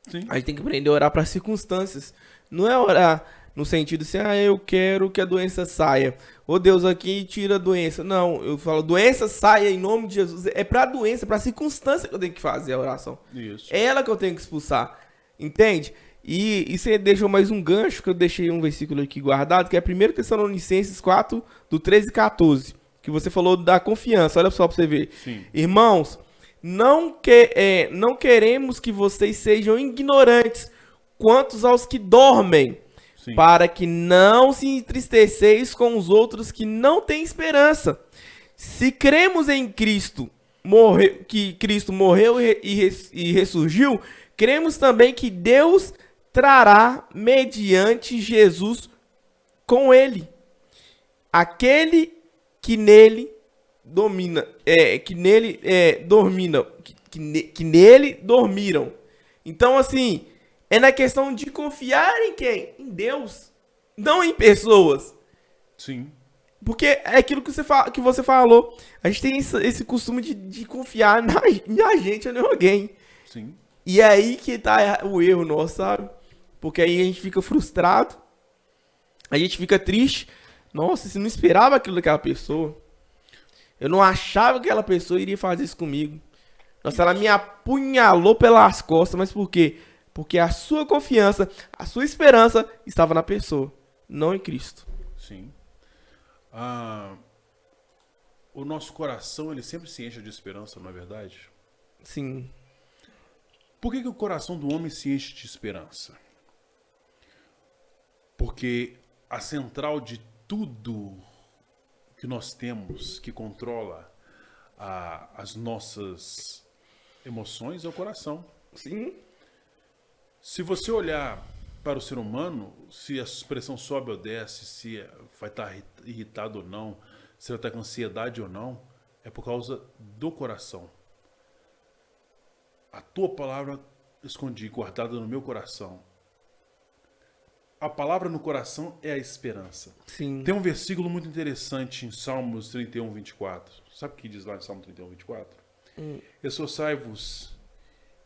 Speaker 1: Sim.
Speaker 2: A gente tem que aprender a orar para circunstâncias. Não é orar no sentido assim, eu quero que a doença saia. Ô Deus, aqui tira a doença. Não, eu falo, doença saia em nome de Jesus. É pra doença, pra circunstância que eu tenho que fazer a oração.
Speaker 1: Isso.
Speaker 2: É ela que eu tenho que expulsar. Entende? E você deixou mais um gancho, que eu deixei um versículo aqui guardado, que é 1 Tessalonicenses 4, do 13 e 14. Que você falou da confiança. Olha só pra você ver.
Speaker 1: Sim.
Speaker 2: Irmãos, não queremos que vocês sejam ignorantes quanto aos que dormem,
Speaker 1: Sim.
Speaker 2: para que não se entristeceis com os outros que não têm esperança. Se cremos em Cristo, que Cristo morreu e ressurgiu, cremos também que Deus trará mediante Jesus com ele aquele que nele domina, que nele dormiram. Então, assim, é na questão de confiar em quem? Em Deus, não em pessoas.
Speaker 1: Sim.
Speaker 2: Porque é aquilo que você falou. A gente tem esse costume de confiar na gente ou em alguém.
Speaker 1: Sim.
Speaker 2: E é aí que tá o erro nosso, sabe? Porque aí a gente fica frustrado, a gente fica triste. Nossa, você não esperava aquilo daquela pessoa. Eu não achava que aquela pessoa iria fazer isso comigo. Nossa, ela me apunhalou pelas costas, mas por quê? Porque a sua confiança, a sua esperança estava na pessoa, não em Cristo.
Speaker 1: Sim. O nosso coração, ele sempre se enche de esperança, não é verdade?
Speaker 2: Sim.
Speaker 1: Por que o coração do homem se enche de esperança? Porque a central de tudo que nós temos, que controla as nossas emoções, é o coração.
Speaker 2: Sim.
Speaker 1: Se você olhar para o ser humano, se a expressão sobe ou desce, se vai estar irritado ou não, se vai estar com ansiedade ou não, é por causa do coração. A tua palavra escondi, guardada no meu coração. A palavra no coração é a esperança.
Speaker 2: Sim.
Speaker 1: Tem um versículo muito interessante em Salmos 31, 24. Sabe o que diz lá em Salmo 31, 24? Esforçai-vos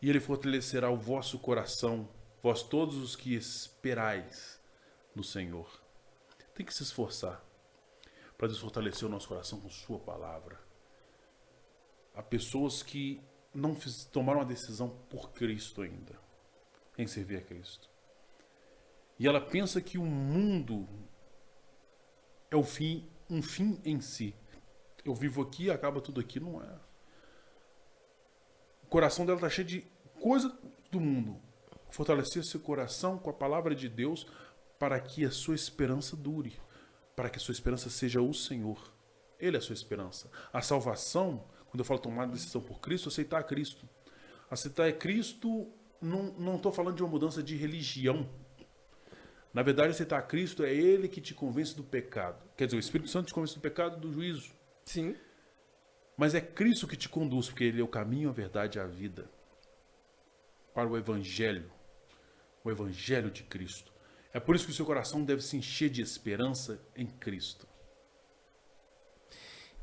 Speaker 1: e ele fortalecerá o vosso coração, vós todos os que esperais no Senhor. Tem que se esforçar para Deus fortalecer o nosso coração com sua palavra. Há pessoas que não tomaram a decisão por Cristo ainda, em servir a Cristo. E ela pensa que o mundo é um fim em si. Eu vivo aqui e acaba tudo aqui. Não é. O coração dela está cheio de coisa do mundo. Fortalecer seu coração com a palavra de Deus para que a sua esperança dure. Para que a sua esperança seja o Senhor. Ele é a sua esperança. A salvação, quando eu falo tomar decisão por Cristo, aceitar a Cristo. Aceitar a Cristo, não estou falando de uma mudança de religião. Na verdade, aceitar a Cristo é Ele que te convence do pecado. Quer dizer, o Espírito Santo te convence do pecado e do juízo.
Speaker 2: Sim.
Speaker 1: Mas é Cristo que te conduz, porque Ele é o caminho, a verdade e a vida. Para o Evangelho de Cristo. É por isso que o seu coração deve se encher de esperança em Cristo.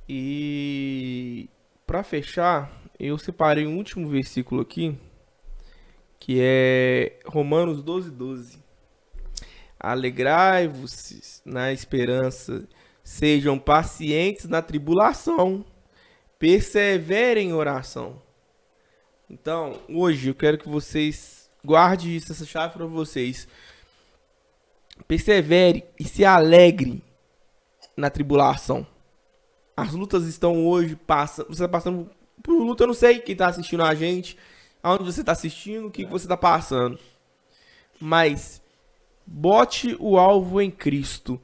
Speaker 2: E para fechar, eu separei um último versículo aqui, que é Romanos 12, 12. Alegrai-vos na esperança, sejam pacientes na tribulação, perseverem em oração. Então, hoje eu quero que vocês guardem isso, essa chave para vocês. Persevere e se alegre na tribulação. As lutas estão hoje, você está passando por luta, eu não sei quem está assistindo a gente, aonde você está assistindo, o que você está passando. Mas bote o alvo em Cristo.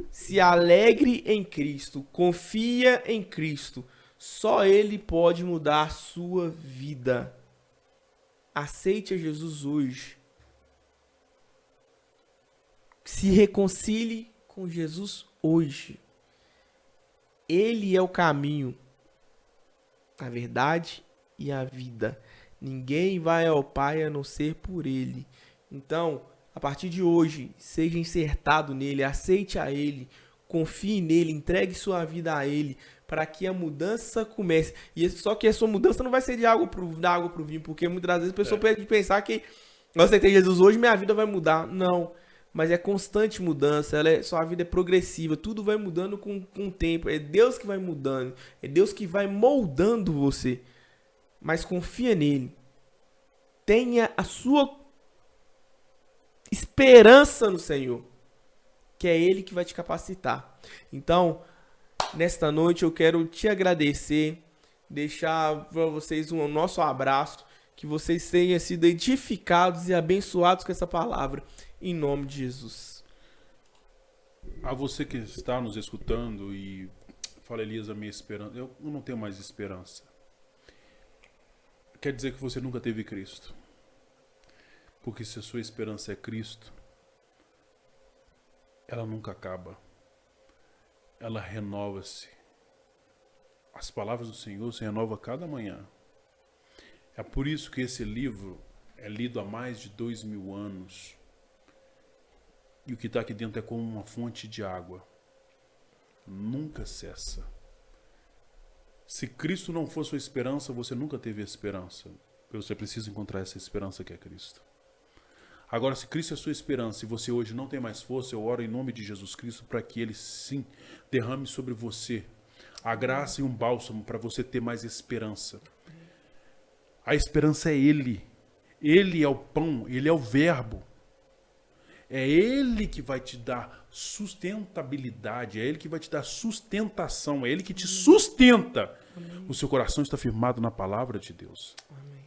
Speaker 2: Se alegre em Cristo. Confia em Cristo. Só Ele pode mudar a sua vida. Aceite a Jesus hoje. Se reconcilie com Jesus hoje. Ele é o caminho, a verdade e a vida. Ninguém vai ao Pai a não ser por Ele. Então, a partir de hoje, seja insertado nele, aceite a Ele, confie nele, entregue sua vida a Ele, para que a mudança comece. Só que a sua mudança não vai ser da água pro vinho, porque muitas das vezes a pessoa pode pensar que eu aceitei Jesus hoje, minha vida vai mudar. Não. Mas é constante mudança, sua vida é progressiva, tudo vai mudando com o tempo. É Deus que vai mudando, é Deus que vai moldando você. Mas confia nele. Tenha a sua esperança no Senhor, que é Ele que vai te capacitar. Então, nesta noite eu quero te agradecer, deixar para vocês um nosso abraço, que vocês tenham sido edificados e abençoados com essa palavra. Em nome de Jesus.
Speaker 1: A você que está nos escutando e fala, Elias, a minha esperança, eu não tenho mais esperança. Quer dizer que você nunca teve Cristo. Porque se a sua esperança é Cristo, ela nunca acaba. Ela renova-se. As palavras do Senhor se renovam a cada manhã. É por isso que esse livro é lido há mais de 2000 anos. E o que está aqui dentro é como uma fonte de água. Nunca cessa. Se Cristo não for sua esperança, você nunca teve esperança. Você precisa encontrar essa esperança que é Cristo. Agora, se Cristo é sua esperança e você hoje não tem mais força, eu oro em nome de Jesus Cristo para que Ele, sim, derrame sobre você a graça e um bálsamo para você ter mais esperança. A esperança é Ele. Ele é o pão, Ele é o verbo. É Ele que vai te dar sustentabilidade, é Ele que vai te dar sustentação, é Ele que te sustenta. Amém. O seu coração está firmado na palavra de Deus. Amém.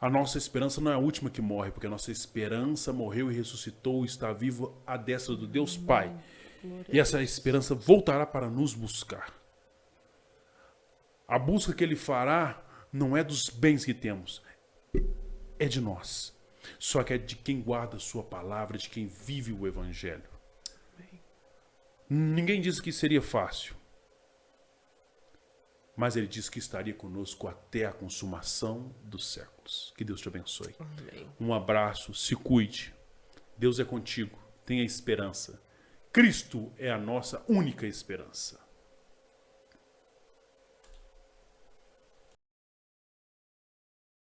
Speaker 1: A nossa esperança não é a última que morre, porque a nossa esperança morreu e ressuscitou, está vivo à destra do Deus Pai. E essa esperança voltará para nos buscar. A busca que Ele fará não é dos bens que temos, é de nós. Só que é de quem guarda a sua palavra, de quem vive o Evangelho. Amém. Ninguém disse que seria fácil. Mas Ele disse que estaria conosco até a consumação dos séculos. Que Deus te abençoe. Amém. Um abraço, se cuide. Deus é contigo, tenha esperança. Cristo é a nossa única esperança.